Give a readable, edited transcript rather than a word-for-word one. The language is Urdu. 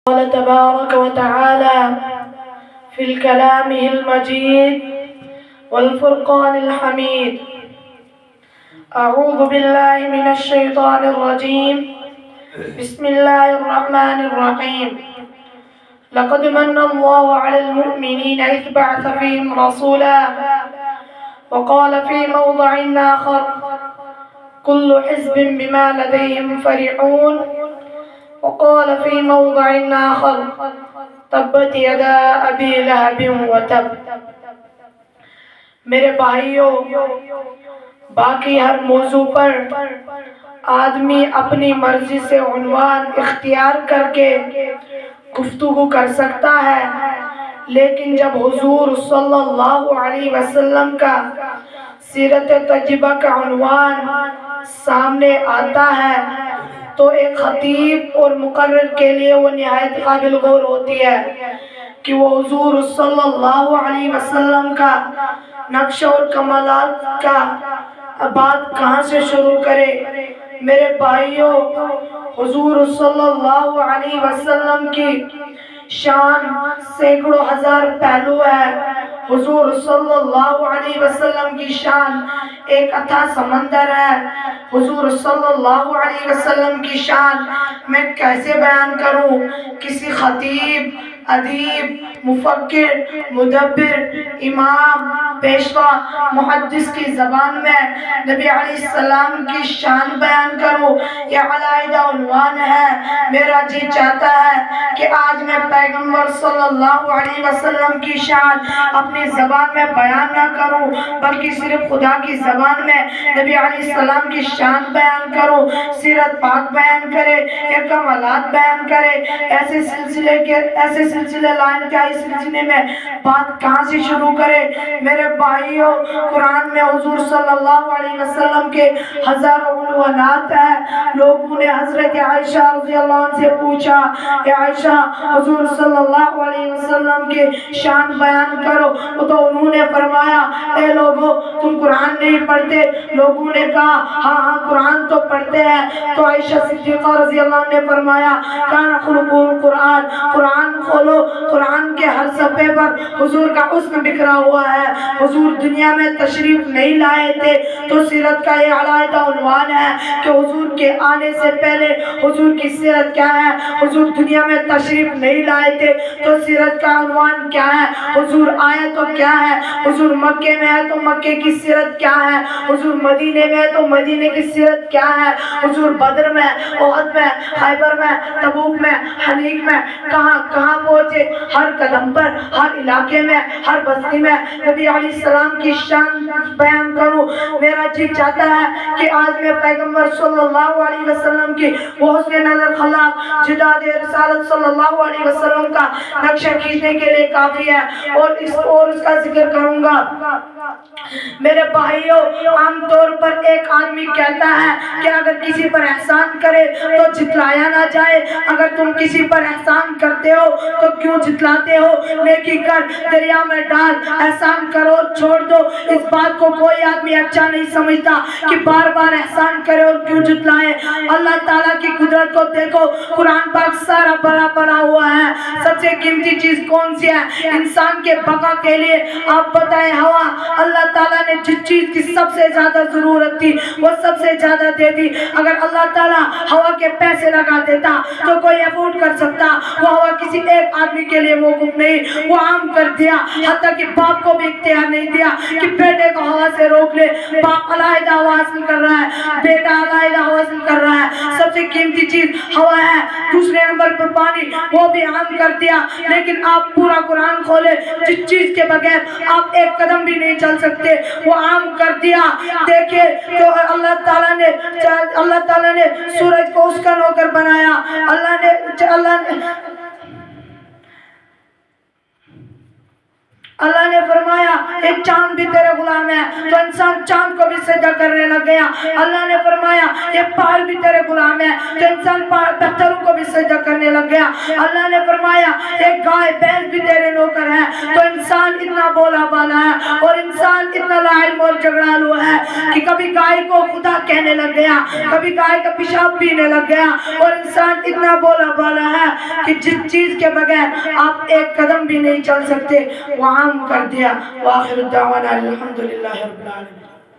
قال تبارك وتعالى في الكلامه المجيد والفرقان الحميد. أعوذ بالله من الشيطان الرجيم. بسم الله الرحمن الرحيم. لقد من الله على المؤمنين إذ بعث فيهم رسولا وقال في موضع آخر كل حزب بما لديهم فرحون وقال في موضع آخر تبت يدا أبي لهب وتب. میرے بھائیوں، باقی ہر موضوع پر آدمی اپنی مرضی سے عنوان اختیار کر کے گفتگو کر سکتا ہے، لیکن جب حضور صلی اللہ علیہ وسلم کا سیرت طیبہ کا عنوان سامنے آتا ہے تو ایک خطیب اور مقرر کے لیے وہ نہایت قابل غور ہوتی ہے کہ وہ حضور صلی اللہ علیہ وسلم کا نقش اور کمالات کا بات کہاں سے شروع کرے۔ میرے بھائیوں، حضور صلی اللہ علیہ وسلم کی شان سینکڑوں ہزار پہلو ہے۔ حضور صلی اللہ علیہ وسلم کی شان ایک اتھا سمندر ہے۔ حضور صلی اللہ علیہ وسلم کی شان میں کیسے بیان کروں؟ کسی خطیب، ادیب، مفکر، مدبر، امام، پیشوا، محدث کی زبان میں نبی علیہ السلام کی شان بیان کروں؟ یہ علیحدہ عنوان ہے۔ میرا جی چاہتا ہے کہ آج میں پیغمبر صلی اللہ علیہ وسلم کی شان اپنی زبان میں بیان نہ کروں، بلکہ صرف خدا کی زبان میں نبی علیہ السلام کی شان بیان کروں، سیرت پاک بیان کرے، یہ کمالات بیان کرے۔ ایسے سلسلے لائن کیا اس سلسلے میں بات کہاں سے شروع کرے؟ میرے بھائیوں، قرآن میں حضور صلی اللہ علیہ وسلم کے ہزاروں عنوانات ہیں۔ لوگوں نے حضرت عائشہ رضی اللہ عنہ سے پوچھا کہ عائشہ، حضور صلی اللہ علیہ وسلم کے شان بیان کرو، تو انہوں نے فرمایا اے لوگوں، تم قرآن نہیں پڑھتے؟ لوگوں نے کہا ہاں ہاں قرآن تو پڑھتے ہیں۔ تو عائشہ صدیقہ رضی اللہ عنہ نے فرمایا کان خلق القرآن، قرآن کھولو، قرآن کے ہر صفحے پر حضور کا حسن بکھرا ہوا ہے۔ حضور دنیا میں تشریف نہیں لائے تھے تو سیرت کا یہ علیحدہ عنوان ہے کہ حضور کے آنے سے پہلے حضور کی سیرت کیا ہے۔ حضور دنیا میں تشریف نہیں لائے تھے تو سیرت کا عنوان کیا ہے۔ حضور آئے تو کیا ہے۔ حضور مکے میں ہے تو مکے کی سیرت کیا ہے۔ حضور مدینے میں ہے تو مدینے کی سیرت کیا ہے۔ حضور بدر میں، احد میں، خیبر میں، تبوک میں، حنین میں کہاں کہاں پہنچے۔ ہر قدم پر، ہر علاقے میں، ہر بستی میں نبی علیہ السلام کی شان بیان کروں۔ میرا جی چاہتا ہے کہ آج میں پیغمبر صلی اللہ علیہ وسلم کی وہ حسن نظر خلاق جداد رسالت صلی اللہ علیہ وسلم کا نقشہ کھینچنے کے لیے کافی ہے اور اس کا ذکر کروں گا۔ میرے بھائیوں، عام طور پر ایک آدمی کہتا ہے کہ اگر کسی پر احسان کرے تو جتلایا نہ جائے۔ اگر تم کسی پر احسان کرتے ہو تو کیوں جتلاتے ہو؟ نیکی کر، دریا میں ڈال، احسان کرو، چھوڑ دو۔ اس بات کو کوئی آدمی اچھا نہیں سمجھتا کہ بار بار احسان کرے اور کیوں جتلائے۔ اللہ تعالیٰ کی قدرت کو دیکھو، قرآن پاک سارا بھرا پڑا ہوا ہے۔ سب سے قیمتی چیز کون سی ہے؟ انسان کے بقا کے لیے آپ بتائیں ہوا۔ اللہ تعالیٰ نے جس چیز کی سب سے زیادہ ضرورت تھی وہ سب سے زیادہ دے دی۔ اگر اللہ تعالیٰ ہوا کے پیسے لگا دیتا تو کوئی افورڈ کر سکتا؟ وہ ہوا کسی ایک آدمی کے لیے موقوف نہیں، وہ عام کر دیا۔ حتیٰ کہ باپ کو بھی اختیار نہیں دیا کہ بیٹے کو ہوا سے روک لے۔ باپ علیحدہ ہوا حاصل کر رہا ہے، بیٹا علیحدہ ہوا حاصل کر رہا ہے۔ سب سے قیمتی چیز ہوا ہے۔ دوسرے نمبر پر پانی، وہ بھی عام کر دیا۔ لیکن آپ پورا قرآن کھولے، جس چیز کے بغیر آپ ایک قدم بھی نہیں چل سکتے وہ عام کر دیا۔ دیکھیں تو اللہ تعالیٰ نے سورج کو اس کا نوکر بنایا۔ اللہ نے فرمایا ایک چاند بھی تیرے غلام ہے، تو انسان چاند کو بھی سجدہ کرنے لگ گیا۔ اللہ نے فرمایا ایک پہاڑ بھی تیرے غلام ہے، تو انسان پتھروں کو بھی سجدہ کرنے لگ گیا۔ اللہ نے فرمایا ایک گائے بھینس بھی تیرے نوکر ہے، تو انسان اتنا بولا بالا ہے اور انسان اتنا لا علم اور جھگڑالو ہے کہ کبھی گائے کو خدا کہنے لگ گیا، کبھی گائے کا پیشاب پینے لگ گیا، اور انسان اتنا بولا بالا ہے کہ جس چیز کے بغیر آپ ایک قدم بھی نہیں چل سکتے وہ عام کر دیا۔ وآخر الدعوانا الحمدللہ رب العالمین۔